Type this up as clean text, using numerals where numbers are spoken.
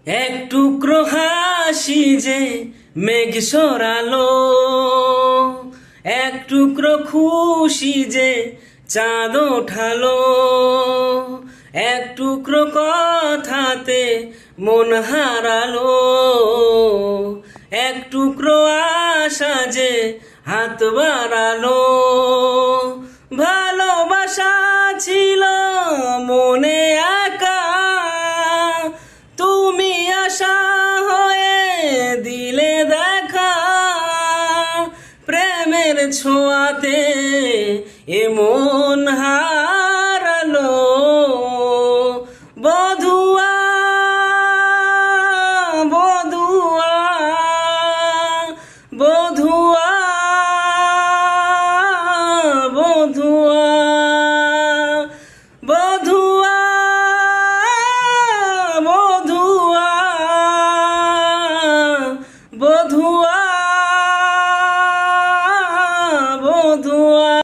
এক টুকরো হাসি যে মেঘ সরালো, এক টুকরো খুশি যে চাঁদ ওঠালো, এক টুকরো কথাতে মন হারালো, এক টুকরো আশা যে হাত বাড়ালো। ভালোবাসা ছিল মনে একা, তুমি আশা হয়ে দিলে দেখা। প্রেমের ছোঁয়াতে এমন হারালো, বধুয়া বধুয়া বধুয়া বধুয়া বধুয়া বধুয়া বধুয়া।